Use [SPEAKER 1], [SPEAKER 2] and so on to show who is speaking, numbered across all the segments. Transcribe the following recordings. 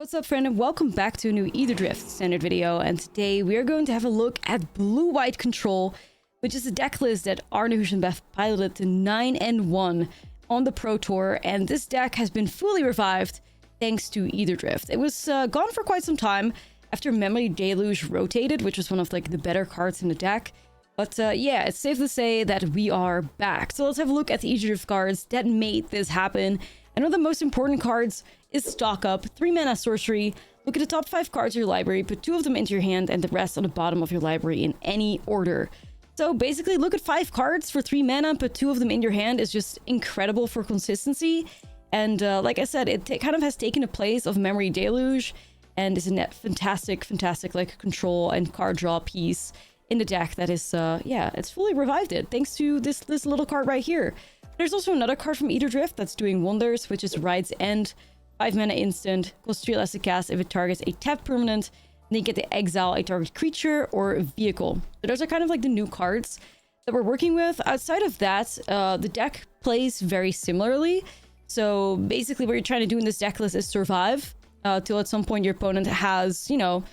[SPEAKER 1] What's up, friend, and welcome back to a new Aetherdrift standard video. And today we are going to have a look at blue-white control, which is a deck list that Arnehush and Beth piloted to 9-1 on the Pro Tour, and this deck has been fully revived thanks to Aetherdrift. It was gone for quite some time after Memory Deluge rotated, which was one of like the better cards in the deck. But yeah, it's safe to say that we are back. So let's have a look at the Aetherdrift cards that made this happen. And one of the most important cards is Stock Up, 3-mana sorcery. Look at the top 5 cards of your library, put 2 of them into your hand and the rest on the bottom of your library in any order. So basically, look at 5 cards for 3 mana and put 2 of them in your hand is just incredible for consistency. And like I said, it kind of has taken the place of Memory Deluge and is a fantastic like control and card draw piece in the deck that is, yeah, it's fully revived it thanks to this little card right here. There's also another card from Aetherdrift that's doing wonders, which is Ride's End. 5-mana instant, costs 3 less to cast if it targets a tapped permanent, and then you get to exile a target creature or vehicle. So those are kind of like the new cards that we're working with. Outside of that, the deck plays very similarly. So basically what you're trying to do in this deck list is survive till at some point your opponent has, you know,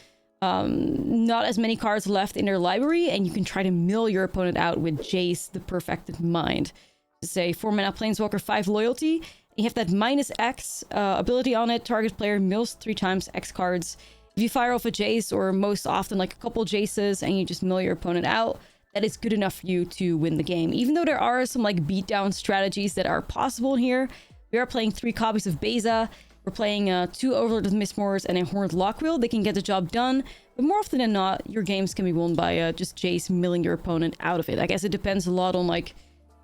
[SPEAKER 1] not as many cards left in their library, and you can try to mill your opponent out with Jace, the Perfected Mind. Say 4-mana Planeswalker, 5 loyalty. You have that -X ability on it. Target player mills 3 times X cards. If you fire off a Jace, or most often like a couple Jaces, and you just mill your opponent out, that is good enough for you to win the game. Even though there are some like beatdown strategies that are possible here, we are playing 3 copies of Beza. We're playing 2 Overlord of Mistmoors and a Horned Lockwheel. They can get the job done, but more often than not, your games can be won by just Jace milling your opponent out of it. I guess it depends a lot on like,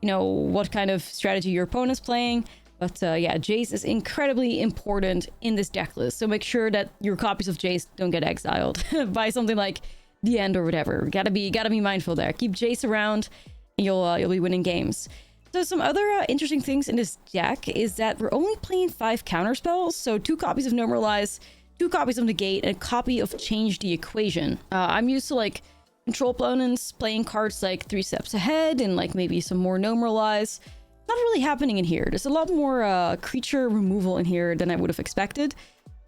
[SPEAKER 1] you know, what kind of strategy your opponent's playing. But yeah, Jace is incredibly important in this deck list. So make sure that your copies of Jace don't get exiled by something like the End or whatever. Gotta be mindful there. Keep Jace around and you'll be winning games. So some other interesting things in this deck is that we're only playing 5 counterspells. So 2 copies of Normalize, 2 copies of Negate, and a copy of Change the Equation. I'm used to like control opponents playing cards like 3 steps ahead and like maybe some more Normalize. Not really happening in here. There's a lot more creature removal in here than I would have expected.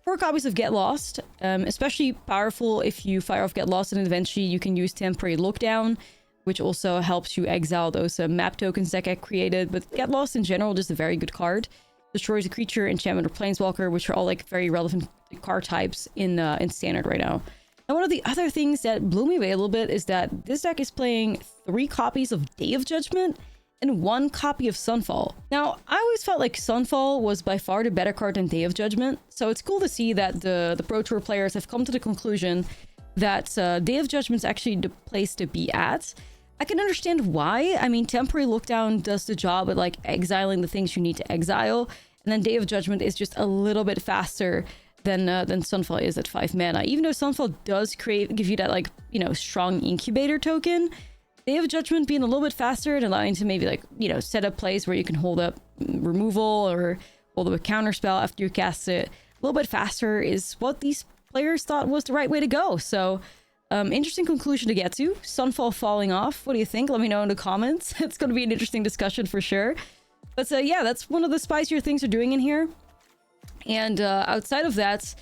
[SPEAKER 1] 4 copies of Get Lost, especially powerful if you fire off Get Lost and eventually you can use Temporary Lockdown, which also helps you exile those map tokens that get created. But Get Lost in general, just a very good card. Destroys a creature, enchantment, or planeswalker, which are all like very relevant card types in standard right now. And one of the other things that blew me away a little bit is that this deck is playing 3 copies of Day of Judgment and 1 copy of Sunfall. Now, I always felt like Sunfall was by far the better card than Day of Judgment, so it's cool to see that the Pro Tour players have come to the conclusion that Day of Judgment is actually the place to be at. I can understand why. I mean, Temporary Lockdown does the job at like exiling the things you need to exile, and then Day of Judgment is just a little bit faster than Sunfall is at 5 mana. Even though Sunfall does give you that like, you know, strong incubator token, Day of Judgment being a little bit faster and allowing to maybe like, you know, set up plays where you can hold up removal or hold up a counter spell after you cast it a little bit faster is what these players thought was the right way to go. So interesting conclusion to get to. Sunfall falling off. What do you think? Let me know in the comments. It's going to be an interesting discussion for sure. But yeah, that's one of the spicier things they're doing in here. And outside of that,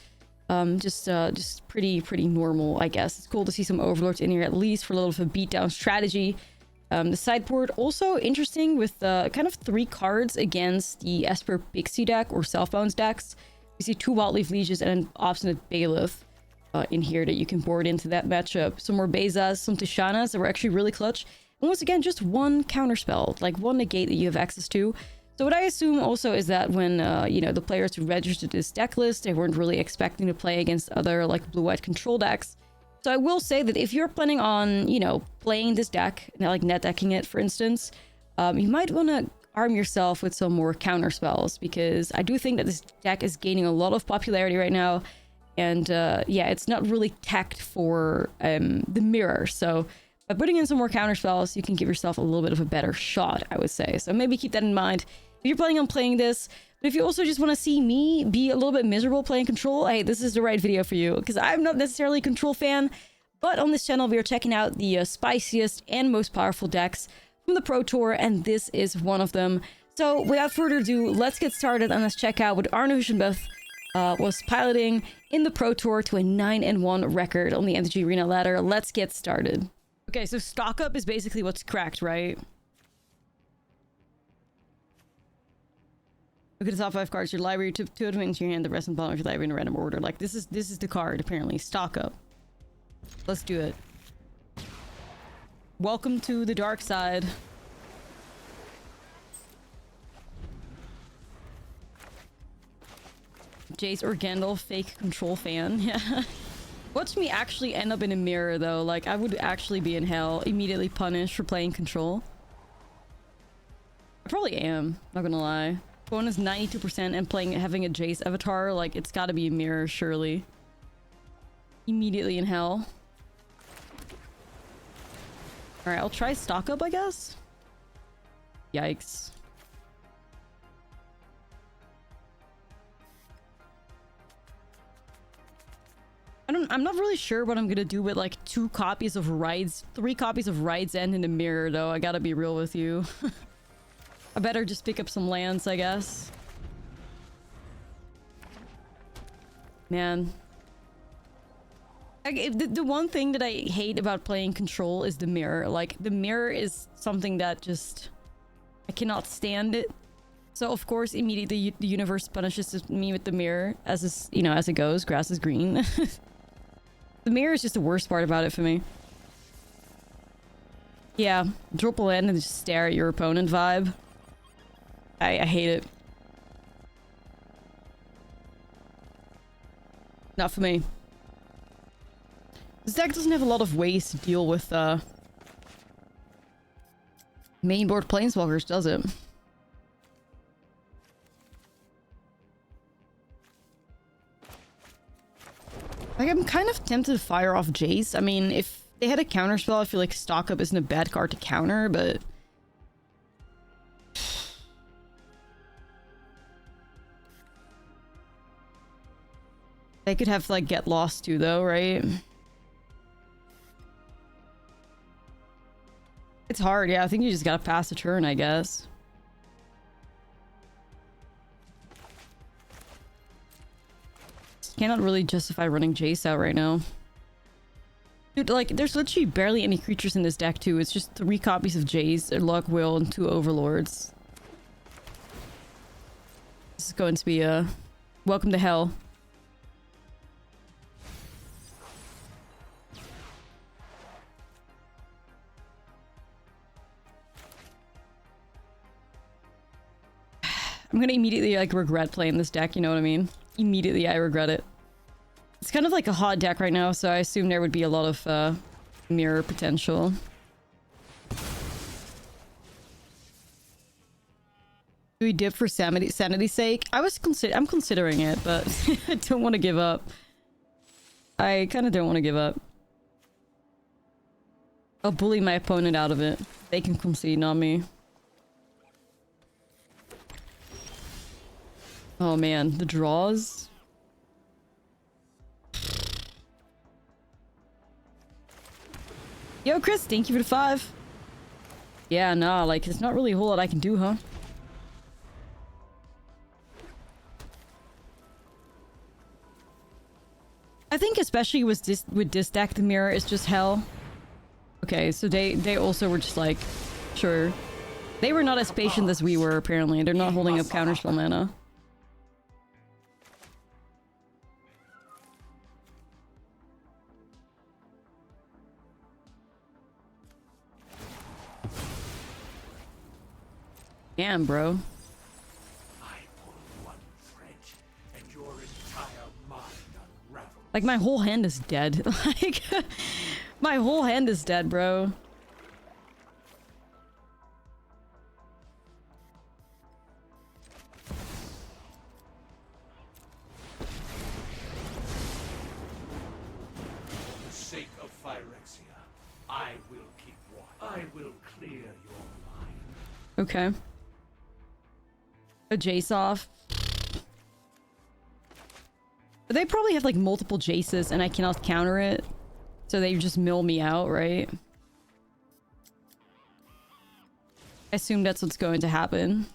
[SPEAKER 1] just pretty normal, I guess. It's cool to see some Overlords in here, at least for a little bit of a beatdown strategy. The sideboard also interesting with kind of 3 cards against the Esper Pixie deck or Self-Bounds decks. We see 2 Wildleaf Lieges and an Obstinate Bailiff in here that you can board into that matchup. Some more Bezas, some Tishanas that were actually really clutch. And once again, just 1 counterspell, like 1 negate that you have access to. So what I assume also is that when, you know, the players who registered this deck list, they weren't really expecting to play against other, like, blue-white control decks. So I will say that if you're planning on, you know, playing this deck, like net decking it, for instance, you might want to arm yourself with some more counter spells, because I do think that this deck is gaining a lot of popularity right now. And, yeah, it's not really tacked for the mirror. So by putting in some more counter spells, you can give yourself a little bit of a better shot, I would say. So maybe keep that in mind if you're planning on playing this. But if you also just want to see me be a little bit miserable playing Control, hey, this is the right video for you, because I'm not necessarily a Control fan. But on this channel, we are checking out the spiciest and most powerful decks from the Pro Tour, and this is one of them. So without further ado, let's get started and let's check out what Arnehush and Beth was piloting in the Pro Tour to a 9-1 record on the MTG Arena ladder. Let's get started. Okay, so stock up is basically what's cracked, right? Look at the top 5 cards. Your library, two of them into your hand, the rest in the bottom of your library in a random order. Like, this is the card, apparently. Stock up. Let's do it. Welcome to the dark side. Jace or Gandalf, fake control fan. Yeah. Watch me actually end up in a mirror, though. Like, I would actually be in hell. Immediately punished for playing control. I probably am, not gonna lie. Phone is 92% and having a Jace avatar, like, it's gotta be a mirror, surely. Immediately in hell. Alright, I'll try stock up, I guess? Yikes. I'm not really sure what I'm gonna do with like 2 copies of Rides, 3 copies of Rides End in the mirror though, I gotta be real with you. I better just pick up some lands, I guess. Man. The one thing that I hate about playing control is the mirror. Like, the mirror is something that just... I cannot stand it. So, of course, immediately the universe punishes me with the mirror as is, you know, as it goes. Grass is green. The mirror is just the worst part about it for me. Yeah, drop a land and just stare at your opponent vibe. I hate it. Not for me. This deck doesn't have a lot of ways to deal with mainboard planeswalkers, does it? Like, I'm kind of tempted to fire off Jace. I mean, if they had a counterspell, I feel like stock up isn't a bad card to counter, but... They could have, like, get lost too, though, right? It's hard, yeah. I think you just gotta pass the turn, I guess. Cannot really justify running Jace out right now. Dude, like, there's literally barely any creatures in this deck, too. It's just 3 copies of Jace, Luck, Will, and 2 Overlords. This is going to be a... welcome to hell. I'm gonna immediately, like, regret playing this deck, you know what I mean? Immediately, I regret it. It's kind of like a hot deck right now, so I assume there would be a lot of mirror potential. Do we dip for sanity's sake? I'm considering it, but I don't want to give up. I kind of don't want to give up. I'll bully my opponent out of it. They can concede, not me. Oh man, the draws. Yo, Chris, thank you for the 5. Yeah, nah, like, there's not really a whole lot I can do, huh? I think especially with this deck, the mirror is just hell. Okay, so they also were just like, sure. They were not as patient as we were, apparently. They're not holding up counterspell mana. Damn, bro. Like, my whole hand is dead. Like, my whole hand is dead, bro.
[SPEAKER 2] For the sake of Phyrexia, I will keep watch. I will clear your mind.
[SPEAKER 1] Okay. A Jace off. But they probably have like multiple Jaces and I cannot counter it. So they just mill me out, right? I assume that's what's going to happen.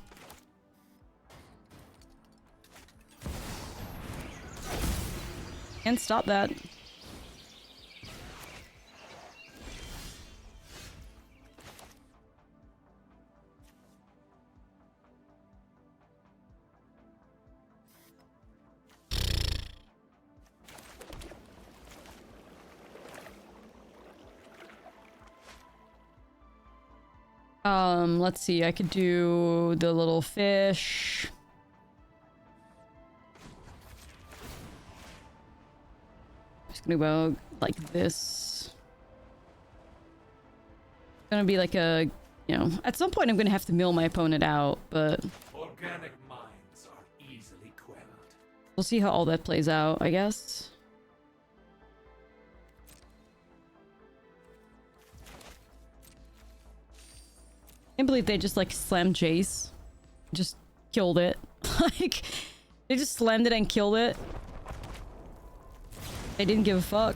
[SPEAKER 1] Can't stop that. Let's see, I could do the little fish. Just gonna go like this. It's gonna be like a, you know, at some point I'm gonna have to mill my opponent out, but
[SPEAKER 2] Organic minds are easily quelled.
[SPEAKER 1] we'll see how all that plays out, I guess. I can't believe they just like slammed Jace. Just killed it. Like, they just slammed it and killed it. They didn't give a fuck.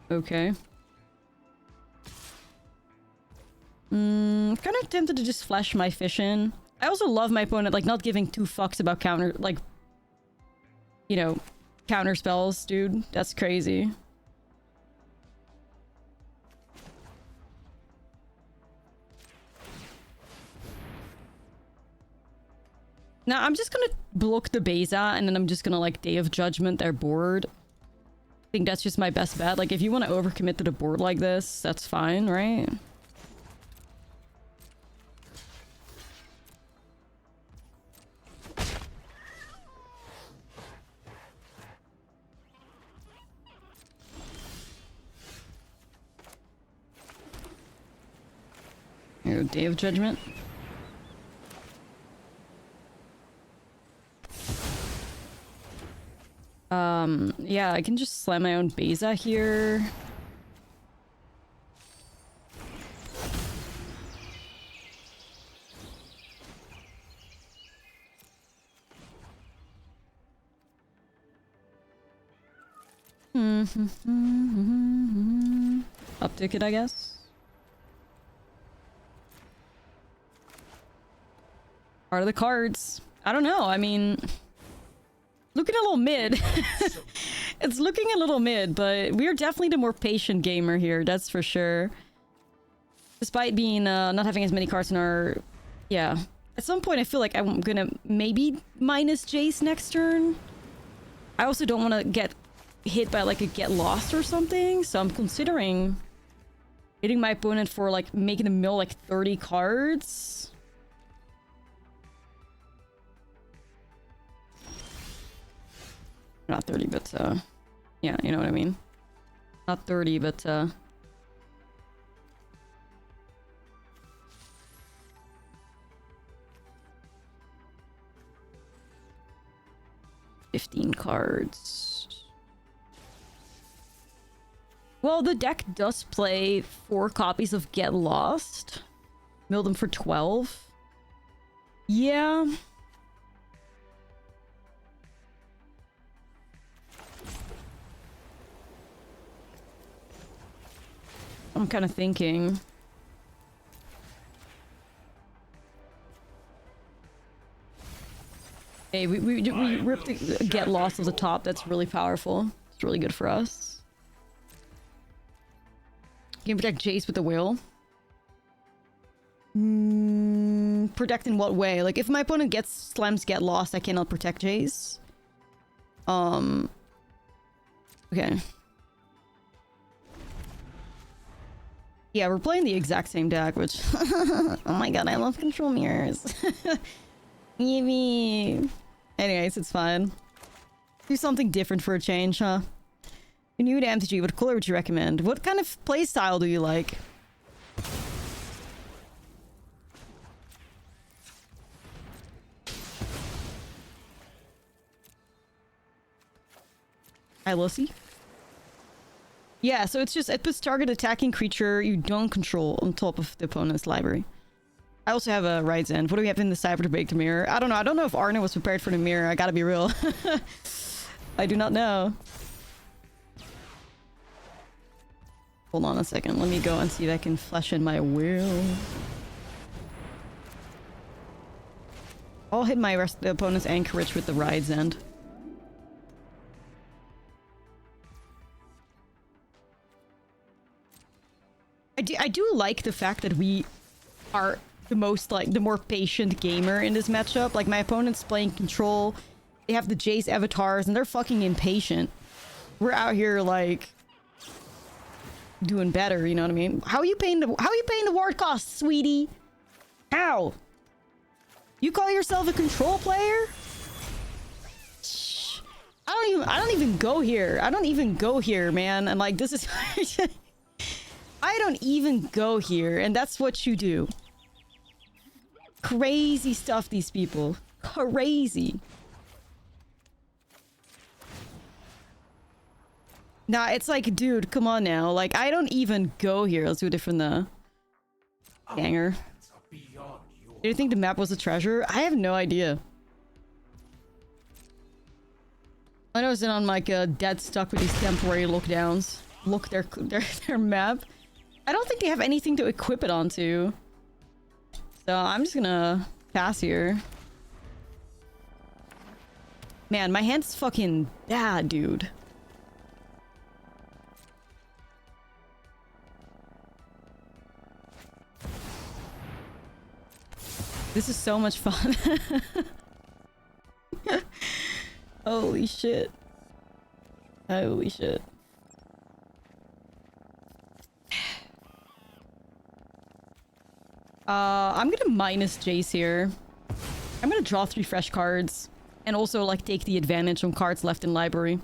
[SPEAKER 1] Okay. Kind of tempted to just flash my fish in. I also love my opponent, like, not giving two fucks about counter, like, you know, counter spells, dude. That's crazy. Now, I'm just gonna block the Beza, and then I'm just gonna, like, Day of Judgment their board. I think that's just my best bet. Like, if you want to overcommit to the board like this, that's fine, right? Here, Day of Judgment. Yeah, I can just slam my own Beza here. Uptick it, I guess. Part of the cards. I don't know, I mean... Looking a little mid. It's looking a little mid, but we're definitely the more patient gamer here, that's for sure. Despite being, not having as many cards in our... Yeah. At some point I feel like I'm gonna maybe minus Jace next turn. I also don't want to get hit by like a get lost or something, so I'm considering hitting my opponent for like making a mill like 30 cards. Not 30, but yeah, you know what I mean. Not 30, but 15 cards. Well, the deck does play 4 copies of Get Lost. Mill them for 12. Yeah. I'm kind of thinking. Hey, we ripped the Get Lost at the top. That's really powerful. It's really good for us. You can protect Jace with the whale. Protect in what way? Like, if my opponent slams Get Lost, I cannot protect Jace. Okay. Yeah, we're playing the exact same deck, which... oh my god, I love control mirrors. Yippee. Anyways, it's fine. Do something different for a change, huh? You're new to MTG, what color would you recommend? What kind of playstyle do you like? Hi, Lucy. Yeah, so it's just, it puts target attacking creature you don't control on top of the opponent's library. I also have a Ride's End. What do we have in the Cyber to break the mirror? I don't know. I don't know if Arno was prepared for the mirror. I gotta be real. I do not know. Hold on a second. Let me go and see if I can flesh in my will. I'll hit my the opponent's anchorage with the Ride's End. I do like the fact that we are the more patient gamer in this matchup. Like, my opponent's playing control. They have the Jace avatars and they're fucking impatient. We're out here like doing better, you know what I mean? How are you paying the ward cost, sweetie? How? You call yourself a control player? Shh. I don't even go here. I don't even go here, man. And like, this is I don't even go here, and that's what you do. Crazy stuff, these people. Crazy. Nah, it's like, dude, come on now. Like, I don't even go here. Let's do it from the ganger. Do you think the map was a treasure? I have no idea. I know it's on like dead stuck with these temporary lockdowns. Look, their map. I don't think they have anything to equip it onto. So I'm just gonna pass here. Man, my hand's fucking bad, dude. This is so much fun. Holy shit. Holy shit. I'm gonna minus Jace here. I'm gonna draw 3 fresh cards. And also, like, take the advantage on cards left in library.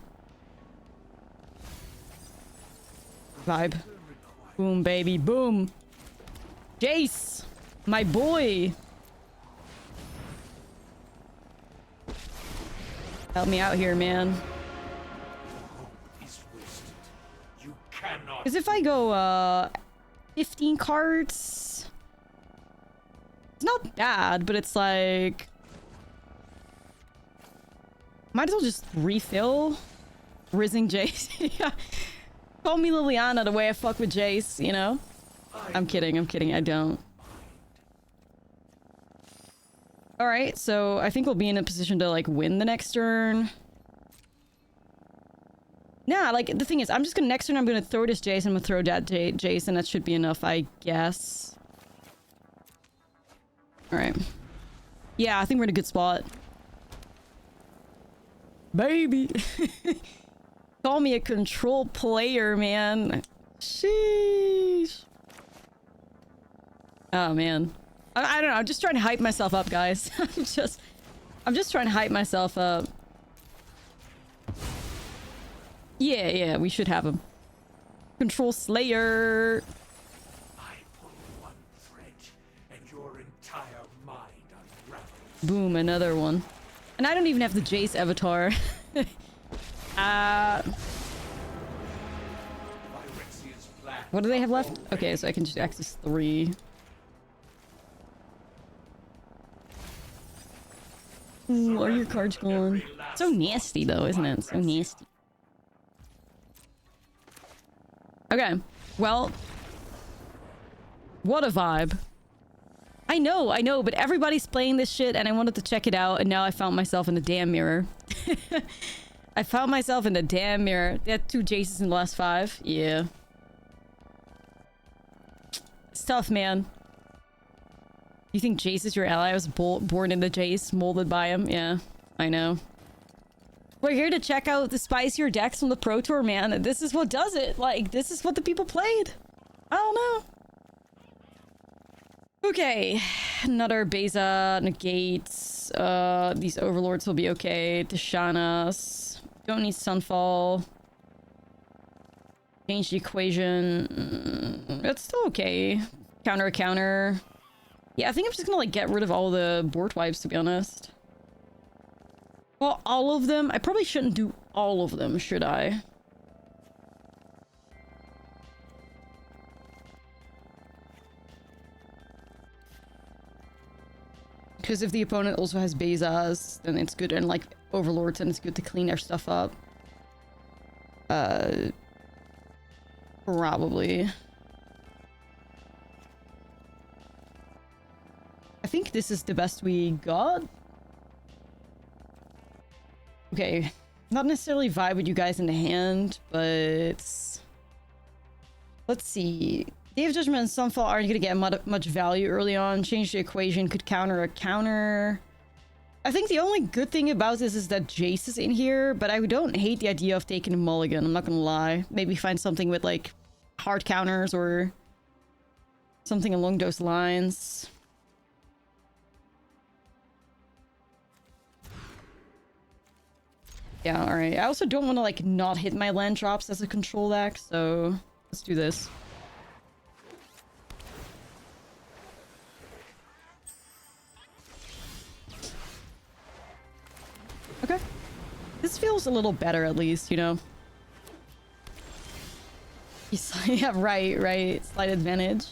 [SPEAKER 1] Vibe. Boom, baby, boom. Jace! My boy! Help me out here, man. Because if I go, 15 cards... It's not bad, but it's like... Might as well just refill. Rizzing Jace. Yeah. Call me Liliana the way I fuck with Jace, you know? I'm kidding, I don't. Alright, so I think we'll be in a position to, like, win the next turn. Nah, like, the thing is, I'm just gonna, next turn I'm gonna throw this Jace, I'm gonna throw that Jace, and that should be enough, I guess. Alright. Yeah, I think we're in a good spot. Baby! Call me a control player, man. Sheesh. Oh, man. I don't know, I'm just trying to hype myself up, guys. I'm just trying to hype myself up. Yeah, we should have him. Control Slayer.
[SPEAKER 2] I pull one thread and your entire mind unravels.
[SPEAKER 1] Boom, another one. And I don't even have the Jace avatar. What do they have left? Okay, so I can just access 3. Ooh, are your cards gone? So nasty though, isn't it? So nasty. Okay, well, what a vibe. I know, but everybody's playing this shit and I wanted to check it out and now I found myself in the damn mirror. I found myself in the damn mirror. They had 2 Jaces in the last 5. Yeah. It's tough, man. You think Jace is your ally? I was born in the Jace, molded by him. Yeah, I know. We're here to check out the spicier decks from the Pro Tour, man. This is what does it. Like, this is what the people played. I don't know. Okay. Another Beza, negates. These Overlords will be okay. Tishana's. Don't need Sunfall. Change the equation. It's still okay. Counter. Yeah, I think I'm just gonna, like, get rid of all the board wipes, to be honest. Well, all of them? I probably shouldn't do all of them, should I? Because if the opponent also has Bezas, then it's good, and, like, Overlords, and it's good to clean their stuff up. Probably. I think this is the best we got. Okay, not necessarily vibe with you guys in the hand, but let's see. Day of Judgment and Sunfall aren't going to get much value early on. Change the equation could counter a counter. I think the only good thing about this is that Jace is in here, but I don't hate the idea of taking a mulligan, I'm not gonna lie. Maybe find something with like hard counters or something along those lines. Yeah, alright. I also don't want to like not hit my land drops as a control deck, so let's do this. Okay. This feels a little better at least, you know? Yeah, right. Slight advantage.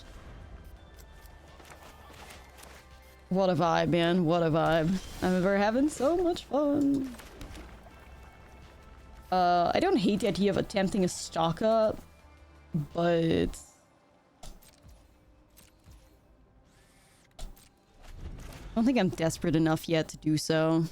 [SPEAKER 1] What a vibe, man. What a vibe. We're having so much fun. I don't hate the idea of attempting a stock up, but I don't think I'm desperate enough yet to do so.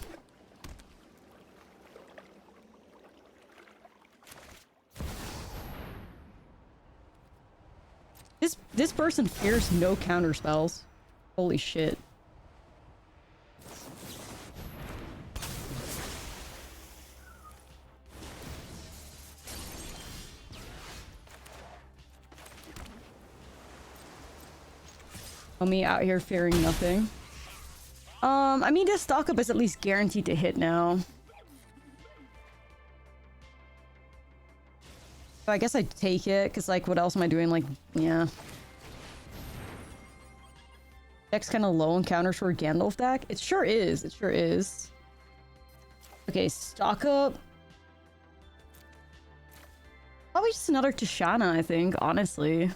[SPEAKER 1] This person fears no counter spells. Holy shit. Me out here fearing nothing. I mean, this stock up is at least guaranteed to hit now. So I guess I'd take it, because, like, what else am I doing? Like, yeah. Deck's kind of low on counters for a Gandalf deck. It sure is. It sure is. Okay, stock up. Probably just another Tishana, I think, honestly.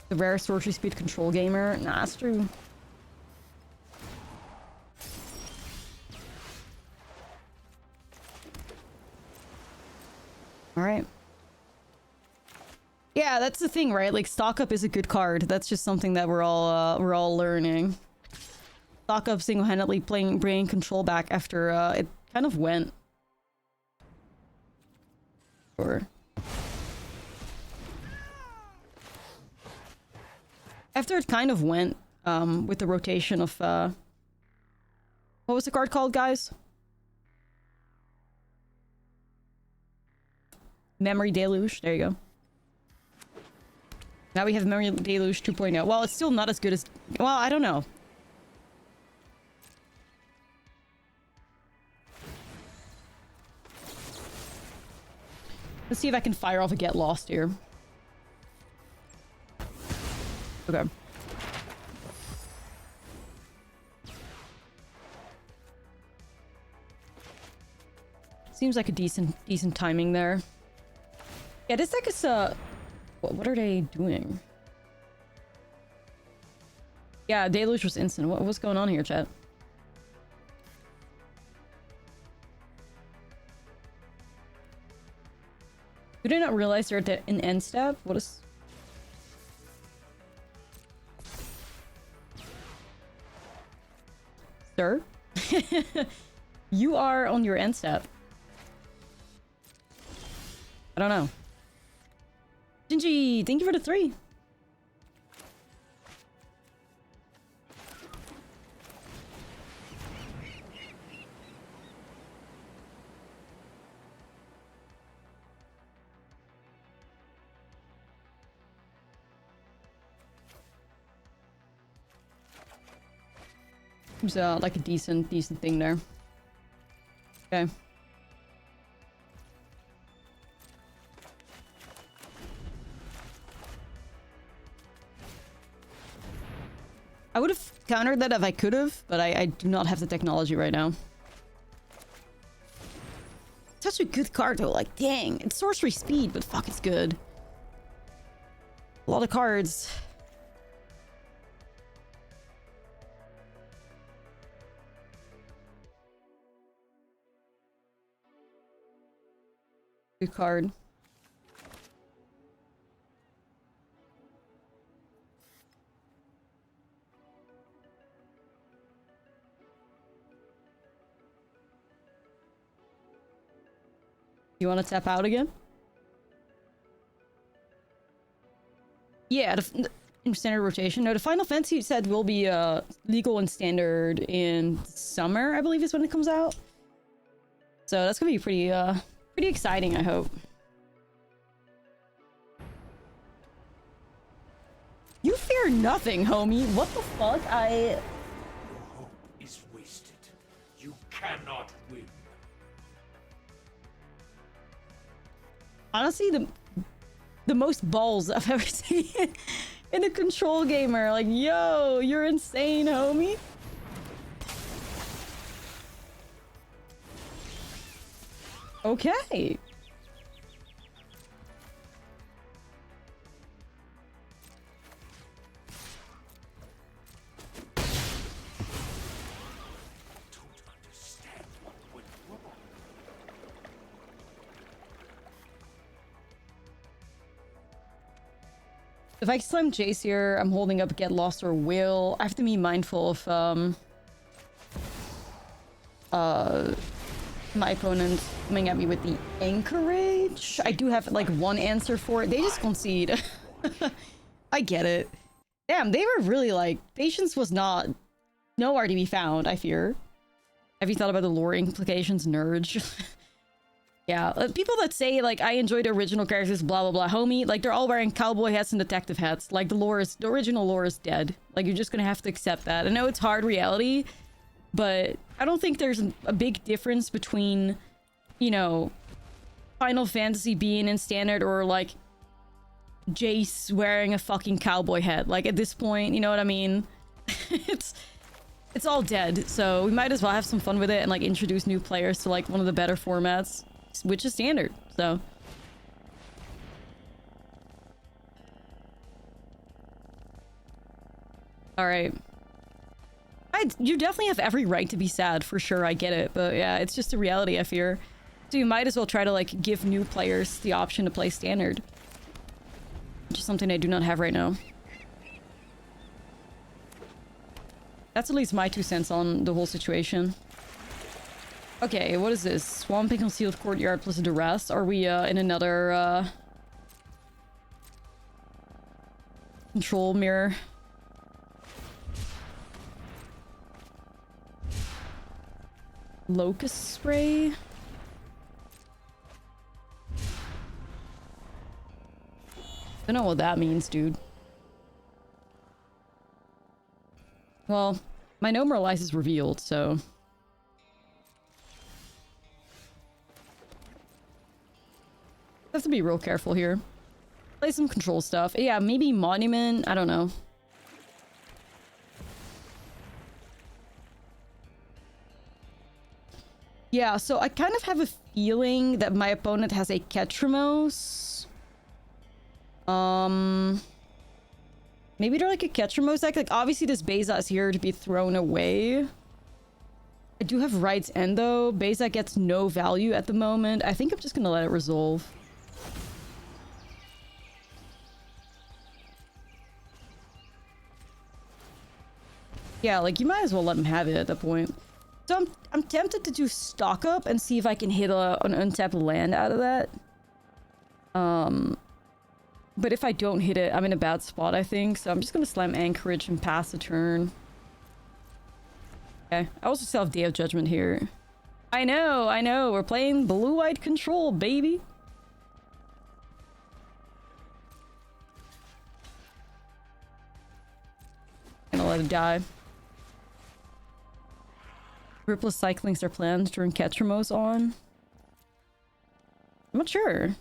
[SPEAKER 1] The rare sorcery speed control gamer. Nah, that's true. Alright. Yeah, that's the thing, right? Like, stock up is a good card. That's just something that we're all learning. Stock up single-handedly bringing control back after it kind of went. Sure. After it kind of went, with the rotation of, what was the card called, guys? Memory Deluge. There you go. Now we have Memory Deluge 2.0. Well, it's still not as good as... Well, I don't know. Let's see if I can fire off a Get Lost here. Okay. Seems like a decent timing there. Yeah, this deck is, what are they doing? Yeah, Deluge was instant. What's going on here, chat? Did I not realize they're at an end step? What is... Sir? You are on your end step. I don't know. Gingy, thank you for the 3. Seems like a decent thing there. Okay. I would have countered that if I could have, but I do not have the technology right now. Such a good card though, like dang. It's sorcery speed, but fuck, it's good. A lot of cards. Good card. You want to tap out again? Yeah, in standard rotation. No, the Final Fantasy set will be legal and standard in summer, I believe is when it comes out. So that's gonna be pretty exciting, I hope. You fear nothing, homie. What the fuck?
[SPEAKER 2] Your hope is wasted. You cannot win.
[SPEAKER 1] Honestly, the most balls I've ever seen in a control gamer. Like, yo, you're insane, homie. Okay. If I slam Jace here, I'm holding up Get Lost or Will. I have to be mindful of my opponent coming at me with the Anchorage. I do have like one answer for it. They just concede. I get it. Damn, they were really like, patience was not nowhere to be found, I fear. Have you thought about the lore implications, Nurge? Yeah, people that say, like, I enjoy the original characters, blah, blah, blah, homie, like, they're all wearing cowboy hats and detective hats. Like, the original lore is dead. Like, you're just gonna have to accept that. I know it's hard reality, but I don't think there's a big difference between, you know, Final Fantasy being in standard or, like, Jace wearing a fucking cowboy hat. Like, at this point, you know what I mean? It's all dead, so we might as well have some fun with it and, like, introduce new players to, like, one of the better formats. Which is standard, so. Alright. You definitely have every right to be sad, for sure, I get it. But yeah, it's just a reality, I fear. So you might as well try to, like, give new players the option to play standard. Which is something I do not have right now. That's at least my 2 cents on the whole situation. Okay, what is this? Swamping Concealed Courtyard plus Duress? Are we in another control mirror? Locust Spray? Don't know what that means, dude. Well, my No More Lies is revealed, so... have to be real careful here. Play some control stuff. Yeah, maybe Monument. I don't know. Yeah, so I kind of have a feeling that my opponent has a Ketramos. Maybe they're like a Ketramos deck. Like, obviously this Beza is here to be thrown away. I do have Right's End, though. Beza gets no value at the moment. I think I'm just gonna let it resolve. Yeah, like, you might as well let him have it at that point. So I'm tempted to do stock up and see if I can hit an untapped land out of that. But if I don't hit it, I'm in a bad spot, I think. So I'm just gonna slam Anchorage and pass the turn. Okay, I also still have Day of Judgment here. I know. We're playing blue-white control, baby. Gonna let it die. Ripless cyclings are planned during Ketramos on. I'm not sure.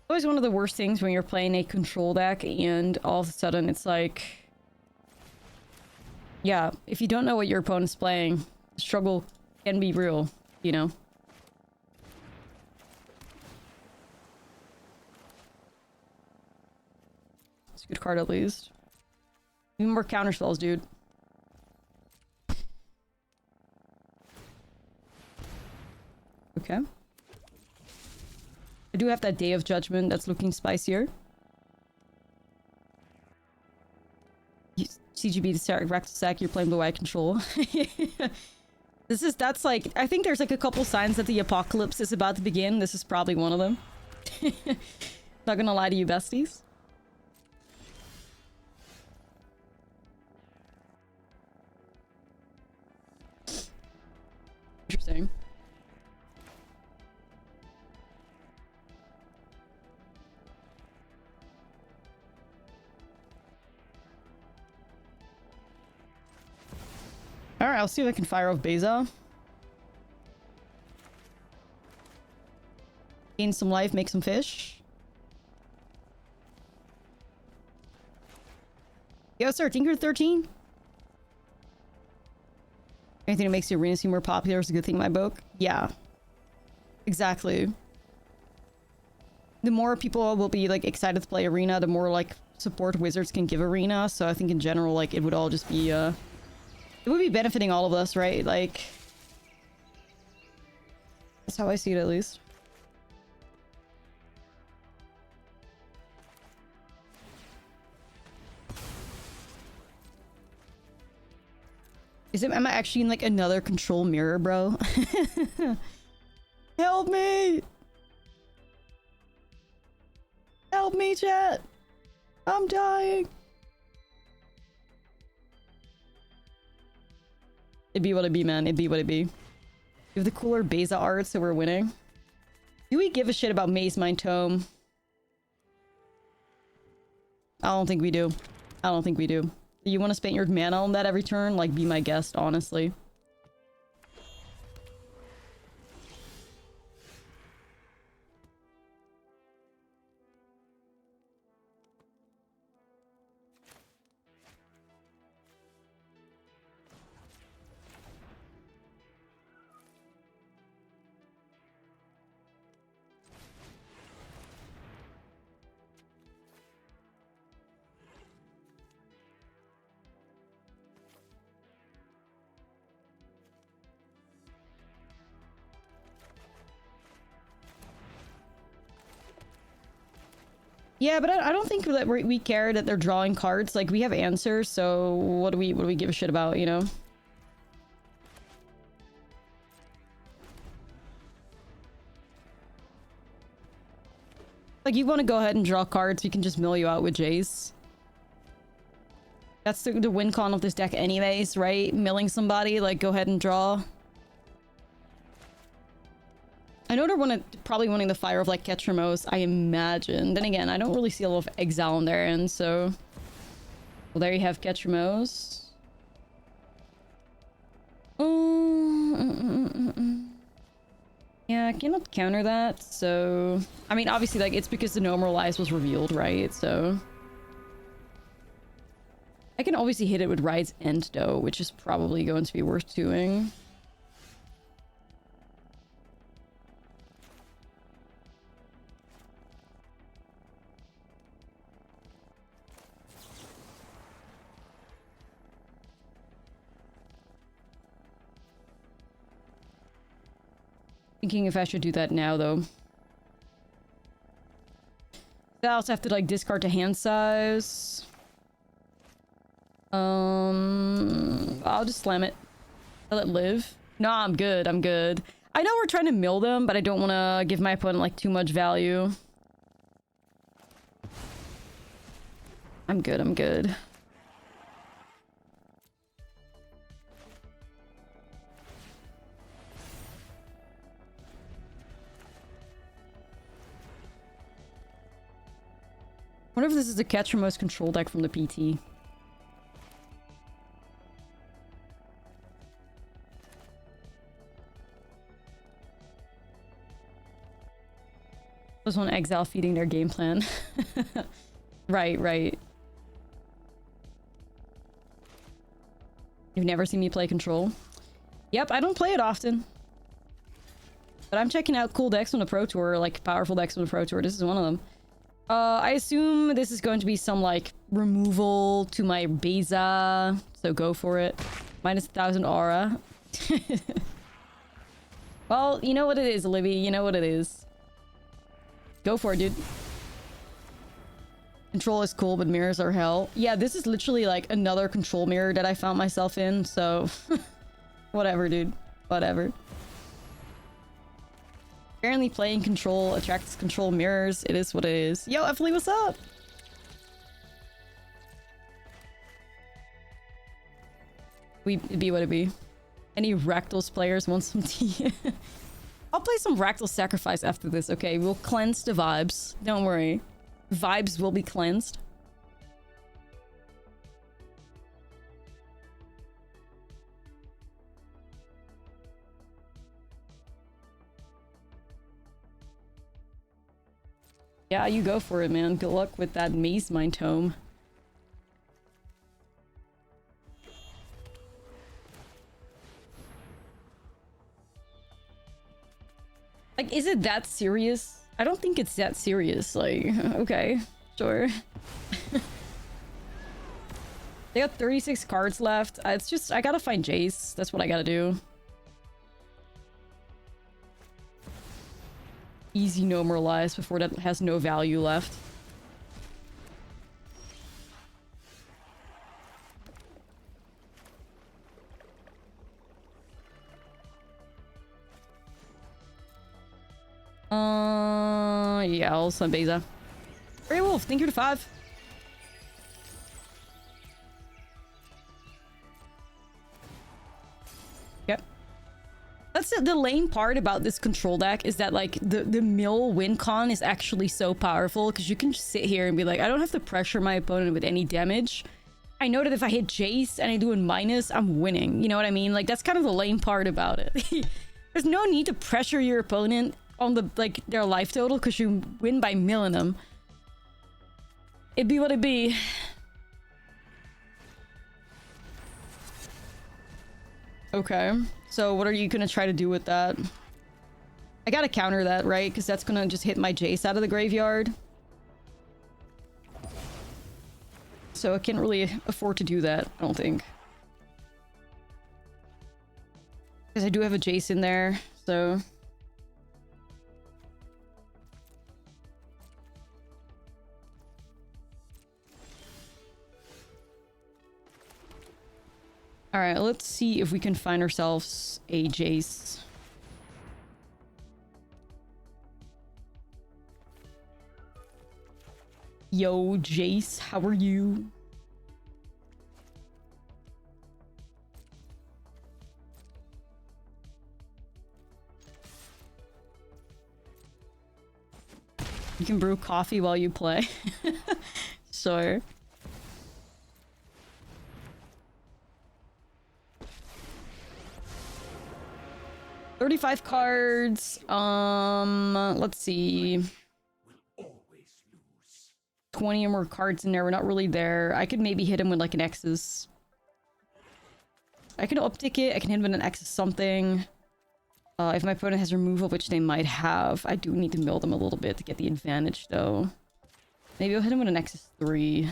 [SPEAKER 1] Always one of the worst things when you're playing a control deck and all of a sudden it's like... Yeah, if you don't know what your opponent's playing, the struggle can be real, you know? It's a good card at least. Even more counter spells, dude. Okay. I do have that Day of Judgment that's looking spicier. CGB to start Rectal Sack, you're playing blue-white control. That's like, I think there's like a couple signs that the apocalypse is about to begin. This is probably one of them. Not gonna lie to you, besties. Interesting. Alright, I'll see if I can fire off Beza. Gain some life, make some fish. Yo, sir, Tinker 13? Anything that makes the arena seem more popular is a good thing in my book. Yeah. Exactly. The more people will be, like, excited to play arena, the more, like, support Wizards can give arena. So I think in general, like, it would all just be, it would be benefiting all of us, right? Like, that's how I see it, at least. Am I actually in, like, another control mirror, bro? Help me! Help me, chat! I'm dying! It'd be what it be, man. It'd be what it be. We have the cooler Beza art, so we're winning. Do we give a shit about Maze Mind Tome? I don't think we do. I don't think we do. You want to spend your mana on that every turn? Like, be my guest, honestly. Yeah, but I don't think that we care that they're drawing cards. Like, we have answers, so what do we give a shit about, you know? Like, you want to go ahead and draw cards, we can just mill you out with Jace. That's the win con of this deck anyways, right? Milling somebody, like, go ahead and draw. I know they're probably wanting the fire of, like, Ketramos, I imagine. Then again, I don't really see a lot of exile on their end, so... Well, there you have Ketramos. Yeah, I cannot counter that, so... I mean, obviously, like, it's because the No More Lies was revealed, right? So... I can obviously hit it with Ride's End, though, which is probably going to be worth doing. Thinking if I should do that now, though. I also have to, like, discard to hand size. I'll just slam it. I'll let it live. No, I'm good. I'm good. I know we're trying to mill them, but I don't want to give my opponent, like, too much value. I'm good. I'm good. I wonder if this is a Ketramos control deck from the PT. Just want exile feeding their game plan. Right, right. You've never seen me play control? Yep, I don't play it often. But I'm checking out cool decks on the Pro Tour, like powerful decks on the Pro Tour. This is one of them. I assume this is going to be some, like, removal to my Beza. So go for it. Minus 1,000 aura. Well, you know what it is, Libby. You know what it is. Go for it, dude. Control is cool, but mirrors are hell. Yeah, this is literally like another control mirror that I found myself in, so... whatever, dude. Whatever. Apparently playing control attracts control mirrors. It is what it is. Yo, Effley, what's up? It'd be what it be. Any Rakdos players want some tea? I'll play some Rakdos Sacrifice after this, okay? We'll cleanse the vibes. Don't worry. Vibes will be cleansed. Yeah, you go for it, man. Good luck with that Maze Mind Tome. Like, is it that serious? I don't think it's that serious. Like, okay, sure. They got 36 cards left. It's just, I gotta find Jace. That's what I gotta do. Easy no more lies before that has no value left. Yeah, I'll send Beza. Grey Wolf, thank you to 5. Yep. That's the lame part about this control deck is that like the mill win con is actually so powerful because you can just sit here and be like, I don't have to pressure my opponent with any damage. I know that if I hit Jace and I do a minus, I'm winning. You know what I mean? Like that's kind of the lame part about it. There's no need to pressure your opponent on the like their life total because you win by milling them. It'd be what it be. Okay, so what are you gonna try to do with that? I gotta counter that, right? Because that's gonna just hit my Jace out of the graveyard. So I can't really afford to do that, I don't think. Because I do have a Jace in there, so... Alright, let's see if we can find ourselves a Jace. Yo, Jace, how are you? You can brew coffee while you play. Sure. $35 cards. Let's see. 20 or more cards in there. We're not really there. I could maybe hit him with like an X's. I can uptick it. I can hit him with an X's something. If my opponent has removal, which they might have, I do need to mill them a little bit to get the advantage though. Maybe I'll hit him with an X's 3.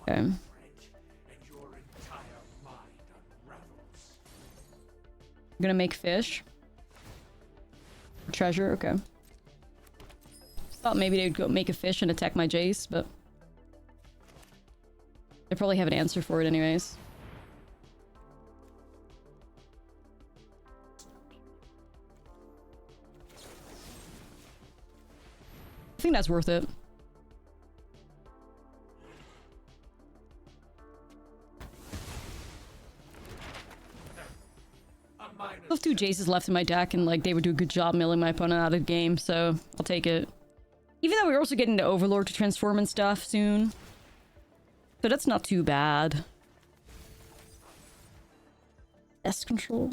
[SPEAKER 1] Okay. I'm gonna make fish. Treasure, okay. Thought maybe they'd go make a fish and attack my Jace, but... they probably have an answer for it anyways. I think that's worth it. I have 2 Jaces left in my deck, and like they would do a good job milling my opponent out of the game, so I'll take it. Even though we're also getting the Overlord to transform and stuff soon. So that's not too bad. S control.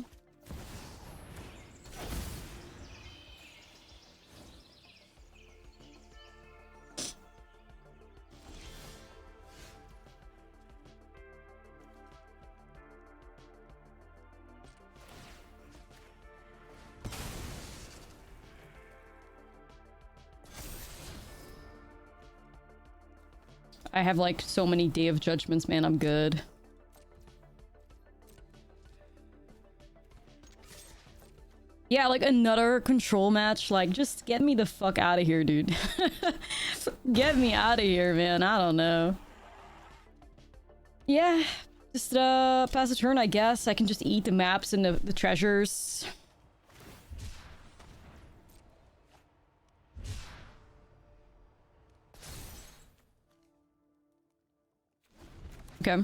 [SPEAKER 1] I have like so many Day of Judgments, man. I'm good. Yeah, like another control match. Like, just get me the fuck out of here, dude. Get me out of here, man. I don't know. Yeah, just pass the turn, I guess. I can just eat the maps and the treasures. Okay.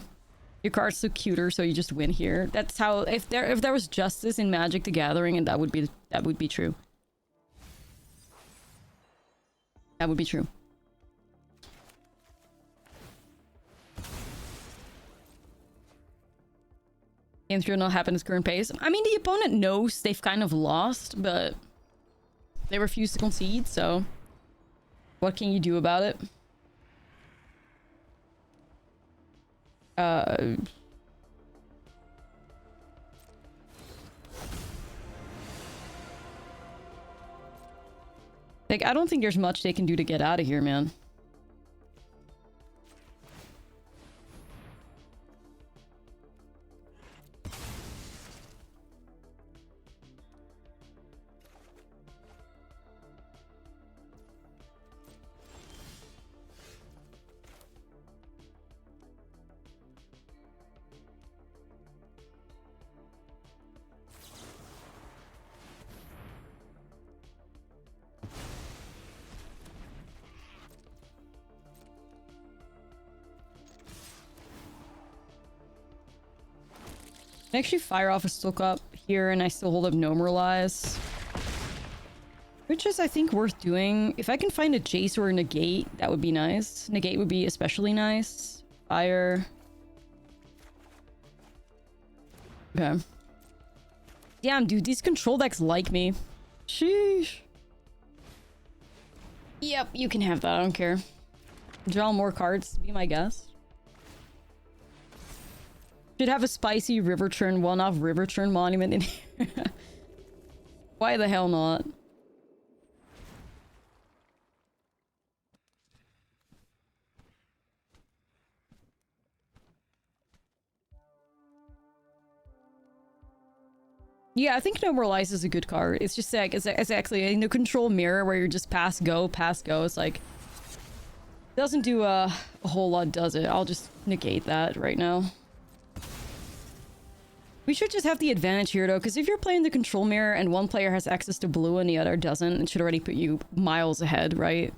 [SPEAKER 1] Your card's look cuter, so you just win here. That's how, if there was justice in Magic the Gathering, and that would be true. That would be true. Game 3 will not happen at current pace. I mean, the opponent knows they've kind of lost, but they refuse to concede, so what can you do about it? Like, I don't think there's much they can do to get out of here, man. I can actually fire off a Stook Up here and I still hold up Gnomoralize. Which is, I think, worth doing. If I can find a Jace or a Negate, that would be nice. Negate would be especially nice. Fire. Okay. Damn, dude, these control decks like me. Sheesh. Yep, you can have that, I don't care. Draw more cards, be my guest. Should have a spicy River Churn one-off River Churn monument in here. Why the hell not? Yeah, I think No More Lies is a good card. It's just like, it's actually in the control mirror where you're just pass go. It's like, doesn't do a whole lot, does it? I'll just negate that right now. We should just have the advantage here, though, because if you're playing the control mirror and one player has access to blue and the other doesn't, it should already put you miles ahead, right?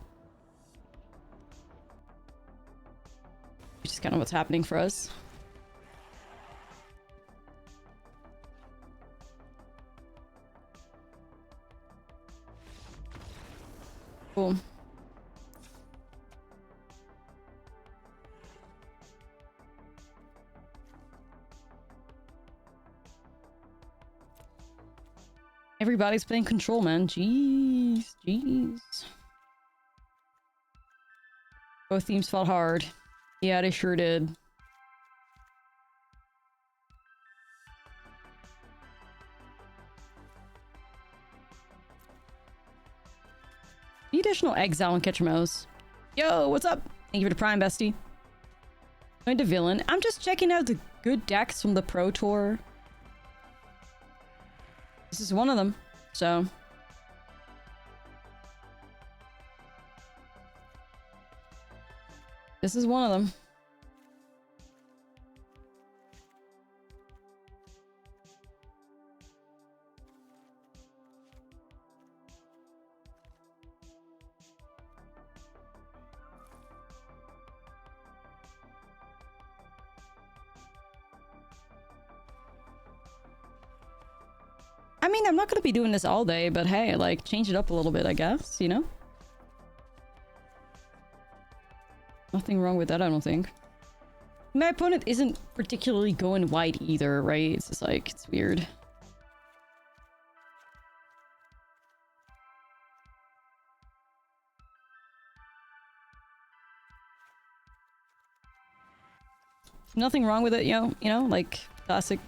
[SPEAKER 1] Which is kind of what's happening for us. Cool. Everybody's playing control, man. Jeez. Both teams fought hard. Yeah, they sure did. The additional exile and catch a mouse. Yo, what's up? Thank you for the prime, bestie. Going to villain. I'm just checking out the good decks from the Pro Tour. This is one of them, so... This is one of them. I mean, I'm not gonna be doing this all day, but hey, like, change it up a little bit, I guess, you know? Nothing wrong with that, I don't think. My opponent isn't particularly going white either, right? It's just like, it's weird. Nothing wrong with it, you know, like, classic...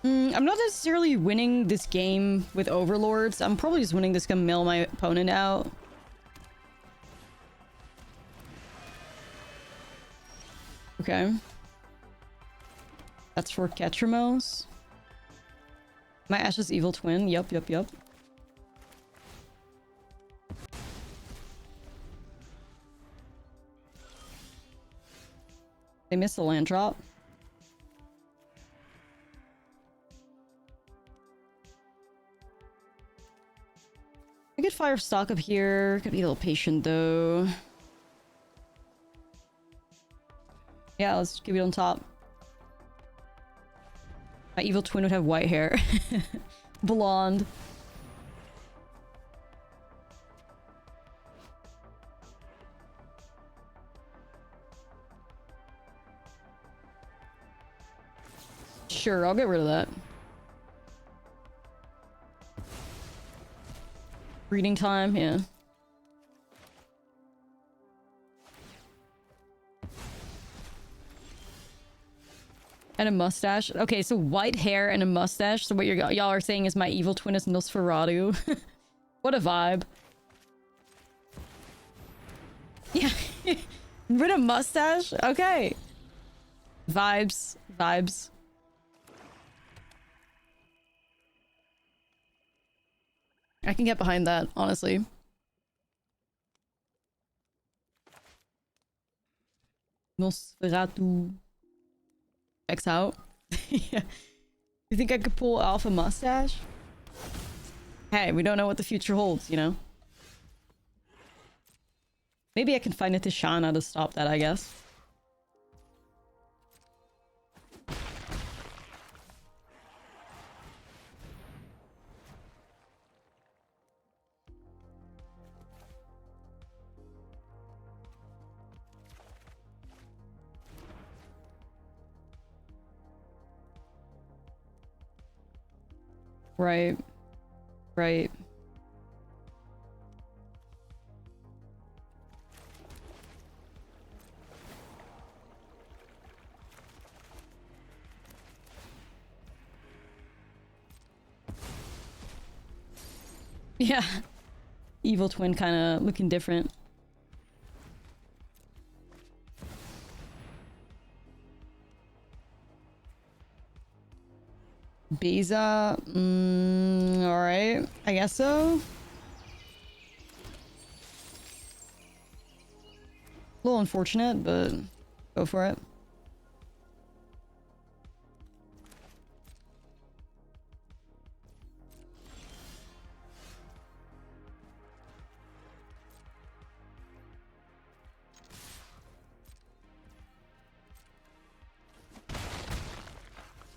[SPEAKER 1] I'm not necessarily winning this game with overlords. I'm probably just winning this to mill my opponent out. Okay. That's for Ketramos. My Ash's evil twin. Yup, yup, yup. They missed the land drop. I could fire stock up here. Could be a little patient though. Yeah, let's keep it on top. My evil twin would have white hair. Blonde. Sure, I'll get rid of that. Reading time, yeah. And a mustache. Okay, so white hair and a mustache. So what y'all are saying is my evil twin is Nosferatu. What a vibe. Yeah. With a mustache? Okay. Vibes. Vibes. I can get behind that, honestly. Nosferatu. X out. Yeah. You think I could pull off a mustache? Hey, we don't know what the future holds, you know? Maybe I can find a Tishana to stop that, I guess. Right. Right. Yeah. Evil twin kind of looking different. Beza, alright, I guess so. A little unfortunate, but go for it.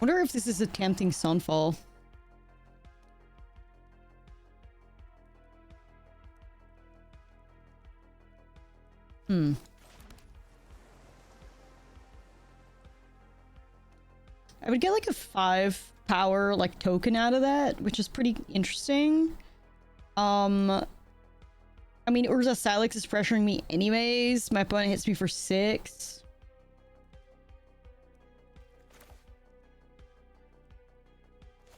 [SPEAKER 1] Wonder if this is a tempting Sunfall. I would get like a 5 power like token out of that, which is pretty interesting. I mean, Urza Silex is pressuring me anyways. My opponent hits me for 6.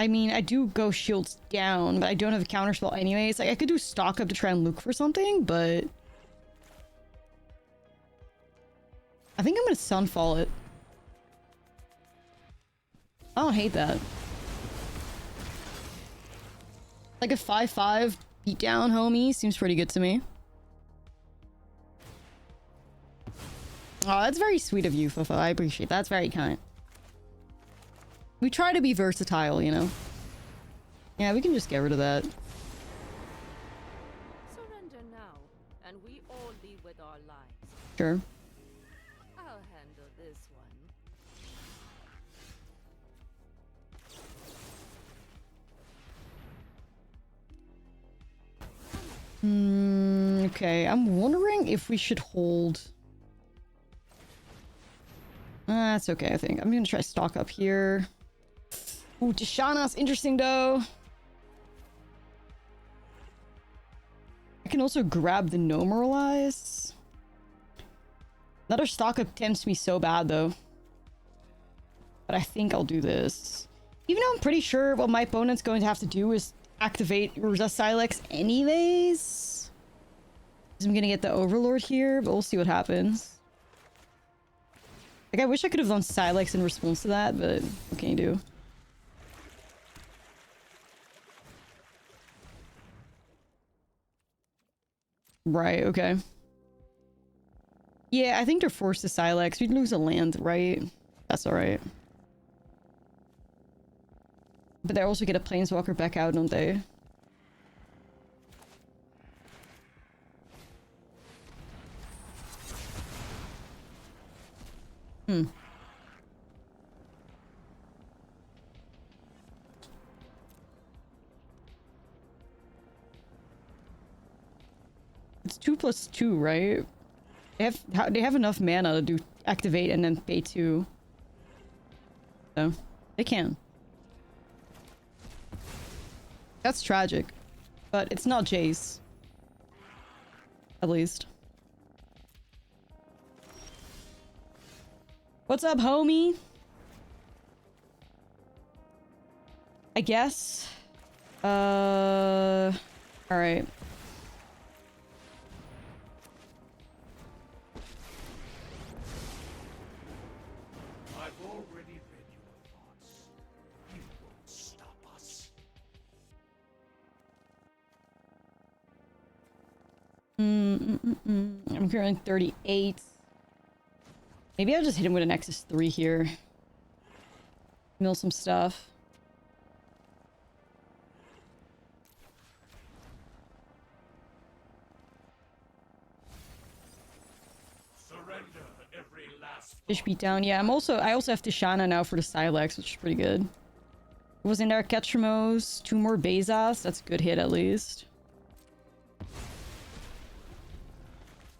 [SPEAKER 1] I mean, I do go shields down, but I don't have a counterspell anyways. Like, I could do stock up to try and look for something, but I think I'm gonna Sunfall it. I don't hate that. Like a 5/5 beatdown, homie, seems pretty good to me. Oh, that's very sweet of you, Fofo. I appreciate that. That's very kind. We try to be versatile, you know? Yeah, we can just get rid of that.
[SPEAKER 3] Surrender now, and we all leave with our lives.
[SPEAKER 1] Sure.
[SPEAKER 3] I'll handle this one.
[SPEAKER 1] Okay, I'm wondering if we should hold. That's okay, I think. I'm gonna try stock up here. Ooh, Tishana's interesting though. I can also grab the Nomoralize. Another stock up tempts me so bad though. But I think I'll do this. Even though I'm pretty sure what my opponent's going to have to do is activate Urza Silex anyways. I'm gonna get the Overlord here, but we'll see what happens. Like, I wish I could have done Silex in response to that, but what can you do? Right, okay. Yeah, I think they're forced to Silex. We'd lose a land, right? That's alright. But they also get a Planeswalker back out, don't they? Hmm. It's 2+2, right? They have enough mana to do activate and then pay 2. So, they can. That's tragic. But it's not Jace. At least. What's up, homie? I guess. Alright.
[SPEAKER 2] I've already read your thoughts. You won't stop us.
[SPEAKER 1] I'm currently 38. Maybe I'll just hit him with an Nexus 3 here. Mill some stuff.
[SPEAKER 2] Surrender every last
[SPEAKER 1] Fish beat down. Yeah, I also have Tishana now for the Silex, which is pretty good. Was in there Ketramos, 2 more Bezos. That's a good hit at least.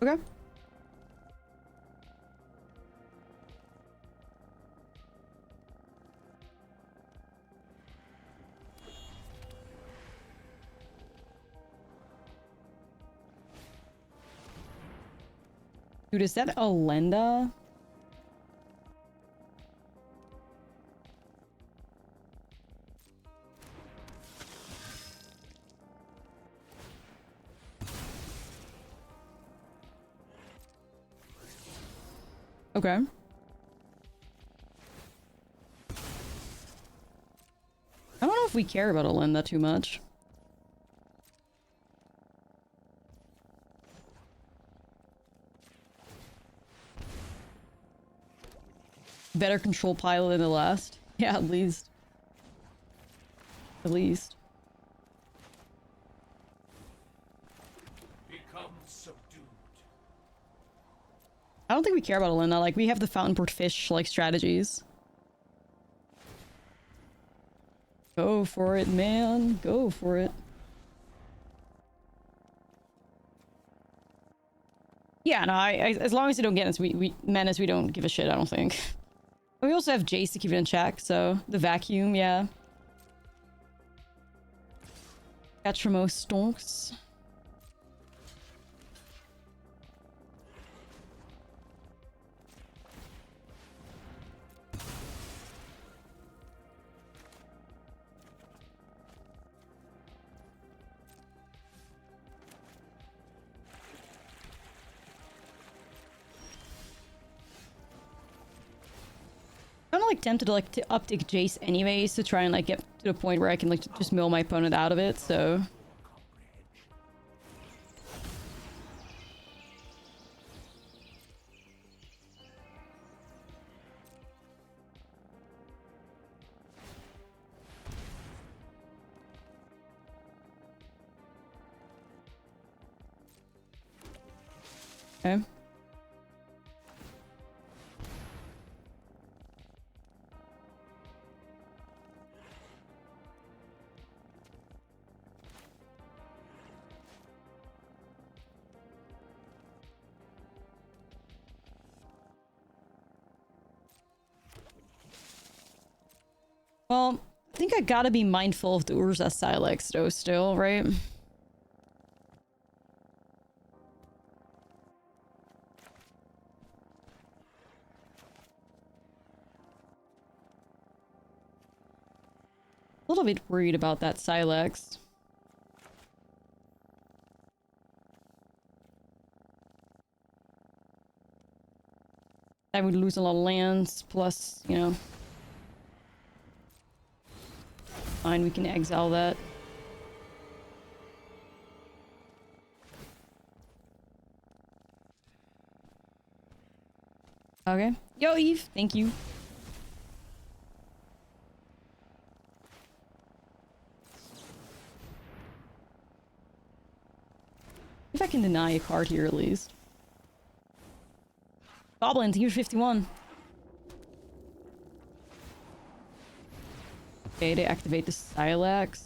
[SPEAKER 1] Okay. Dude, is that Alenda? Okay. I don't know if we care about Alenda too much. Better control pile than the last. Yeah, at least. At least.
[SPEAKER 2] become subdued.
[SPEAKER 1] I don't think we care about Alenda. Like, we have the Fountain Port Fish, like, strategies. Go for it, man. Go for it. Yeah, no, as long as they don't get us, we menace, we don't give a shit, I don't think. We also have Jace to keep it in check, so the vacuum, yeah. Gatramo stonks. I'm kind of like tempted to like to uptick Jace anyways to try and like get to the point where I can like just mill my opponent out of it, so. Okay. Well, I think I gotta be mindful of the Urza Silex though still, right? A little bit worried about that Silex. I would lose a lot of lands, plus, you know. Fine, we can exile that. Okay. Yo, Eve, thank you. If I can deny a card here at least. Goblins, here's 51. Okay, they activate the Silex.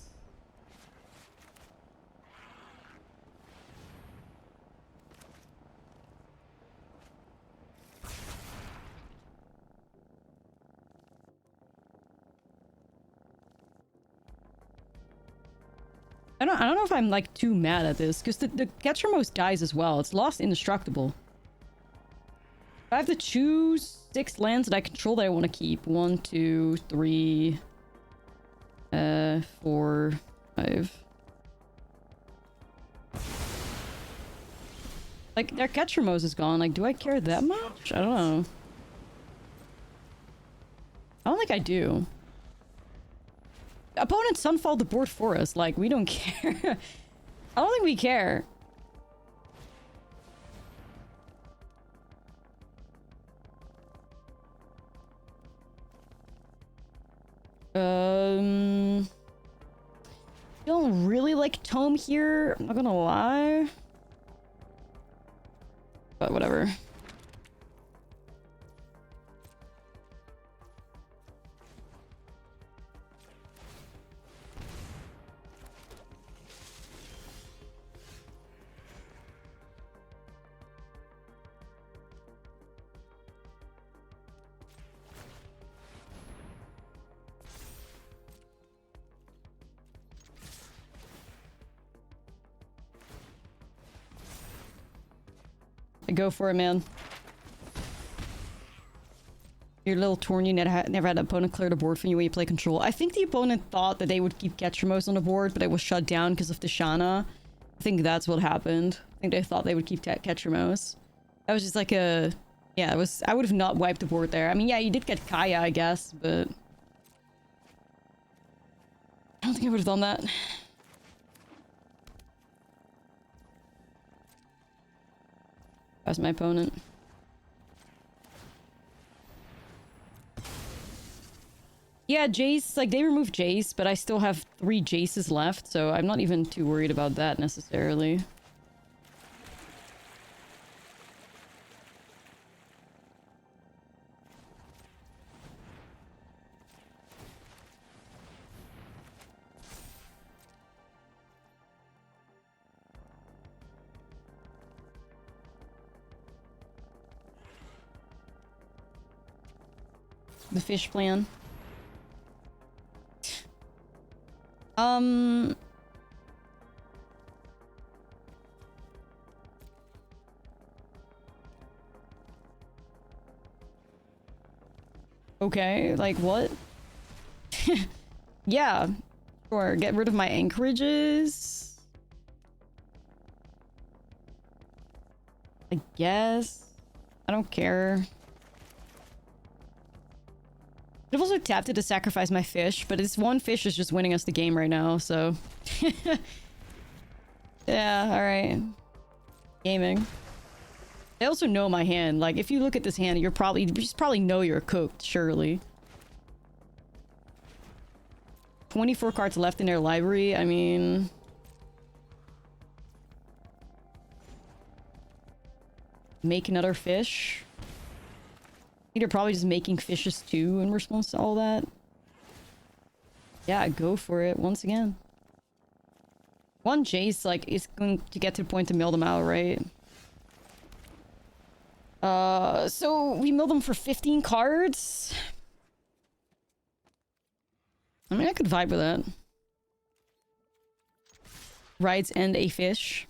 [SPEAKER 1] I don't know if I'm like too mad at this, because the Ketchermost dies as well. It's lost indestructible. If I have to choose 6 lands that I control that I want to keep. 1, 2, 3, 4, 5. Like, their Ketchermost is gone. Like, do I care that much? I don't know. I don't think I do. Opponent Sunfall the board for us. Like, we don't care. I don't think we care. Don't really like Tome here. I'm not gonna lie. But whatever. Go for it, man. Your little tourney never had an opponent clear the board for you when you play control. I think the opponent thought that they would keep Ketchermost on the board, but it was shut down because of the Shana. I think that's what happened. I think they thought they would keep Ketchermost. That was just like a... Yeah, it was... I would have not wiped the board there. I mean, yeah, you did get Kaya, I guess, but... I don't think I would have done that. That's my opponent. Yeah, Jace, like, they removed Jace, but I still have 3 Jaces left, so I'm not even too worried about that necessarily. The fish plan. Okay, like what? Yeah, sure. Get rid of my anchorages. I guess. I don't care. I've also tapped it to sacrifice my fish, but this one fish is just winning us the game right now, so... Yeah, alright. Gaming. They also know my hand. Like, if you look at this hand, you just probably know you're cooked, surely. 24 cards left in their library, I mean... Make another fish. They're probably just making fishes too in response to all that. Yeah, go for it once again. One Jace, like, is going to get to the point to mill them out, right? So we mill them for 15 cards. I mean, I could vibe with that. Rides and a fish.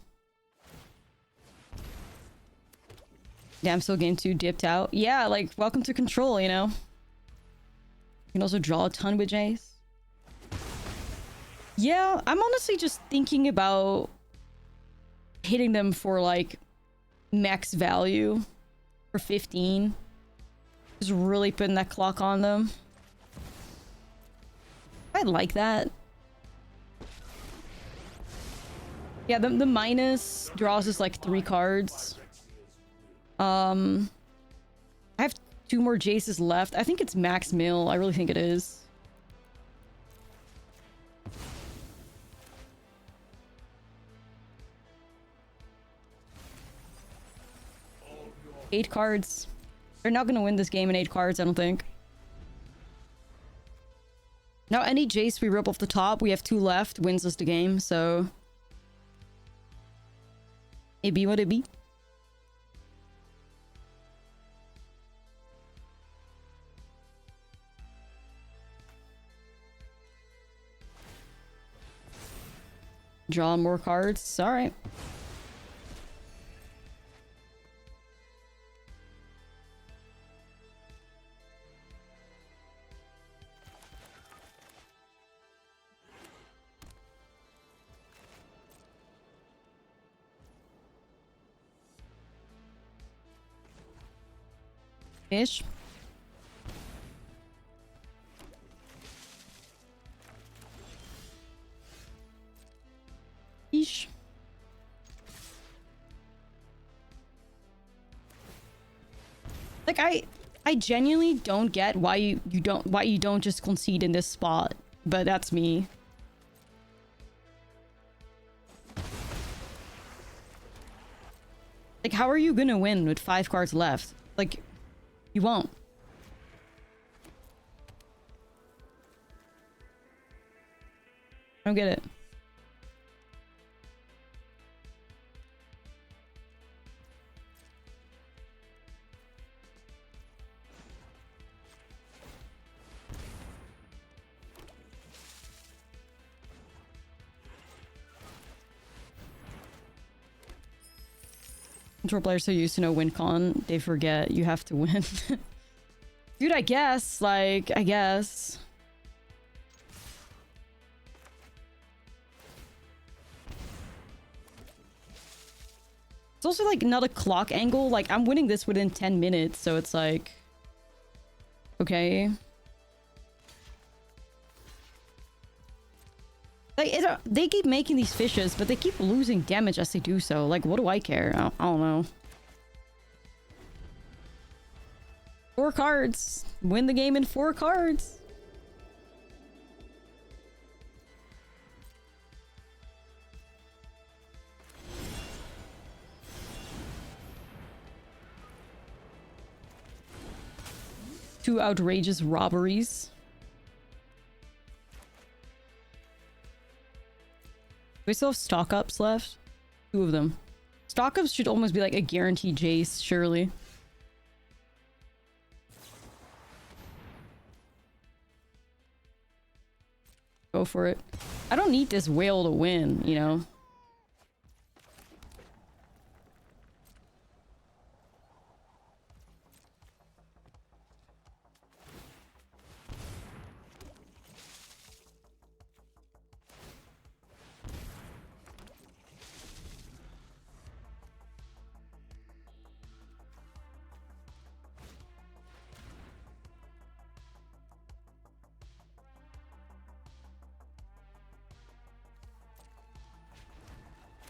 [SPEAKER 1] Damn, still game 2 dipped out. Yeah, like, welcome to control, you know? You can also draw a ton with Jace. Yeah, I'm honestly just thinking about hitting them for, like, max value for 15. Just really putting that clock on them. I like that. Yeah, the minus draws us like 3 cards. I have 2 more Jaces left. I think it's max mill. I really think it is. Eight cards. They're not gonna win this game in 8 cards, I don't think. Now, any Jace we rip off the top, we have 2 left, wins us the game, so... it be what it be. Draw more cards. Alright. Ish. Ish. Like I genuinely don't get why you don't just concede in this spot, but that's me. Like, how are you gonna win with 5 cards left? Like, you won't. I don't get it. Control players so used to know win con, they forget you have to win. Dude, I guess. Like, I guess. It's also, like, not a clock angle. Like, I'm winning this within 10 minutes, so it's like... okay. Like, they keep making these fishes, but they keep losing damage as they do so. Like, what do I care? I don't know. 4 cards. Win the game in 4 cards. Two outrageous robberies. We still have stock ups left. 2 of them. Stock ups should almost be like a guaranteed Jace, surely. Go for it. I don't need this whale to win, you know?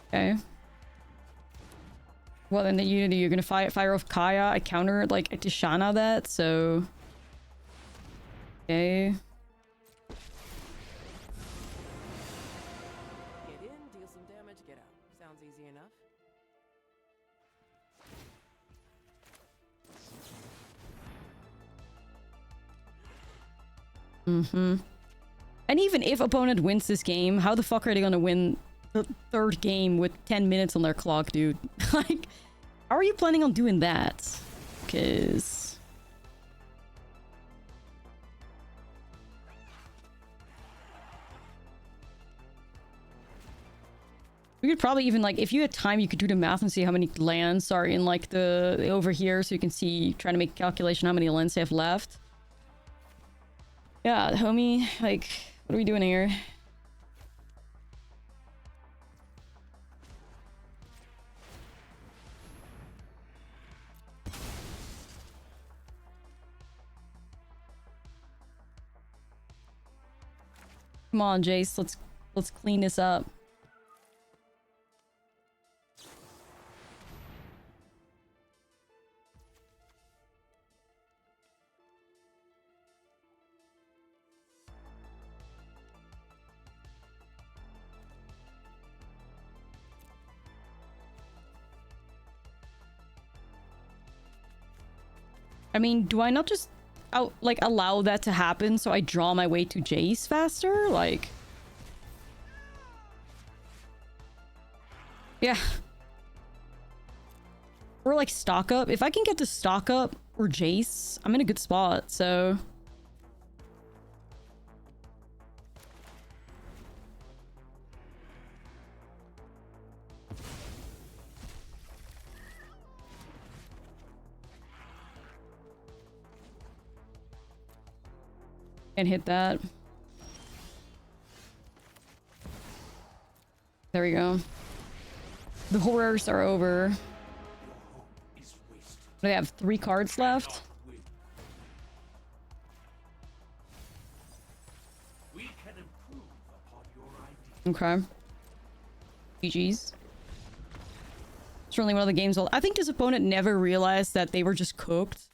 [SPEAKER 1] Okay. Well, then you're gonna fire off Kaya. I counter like Tishana that, so okay.
[SPEAKER 4] Get in, deal some damage, get out. Sounds easy enough.
[SPEAKER 1] Mm-hmm. And even if opponent wins this game, how the fuck are they gonna win the 3rd game with 10 minutes on their clock, dude? Like, how are you planning on doing that? Because... we could probably even, like, if you had time, you could do the math and see how many lands are in, like, the over here, so you can see, trying to make a calculation how many lands they have left. Yeah, homie, like, what are we doing here? Come on, Jace. Let's clean this up. I mean, do I not just allow that to happen so I draw my way to Jace faster? Like, yeah. Or like stock up. If I can get to stock up or Jace, I'm in a good spot, so. And hit that. There we go. The horrors are over. They have 3 cards left. Okay. GG's. Certainly one of the games. I think this opponent never realized that they were just cooked.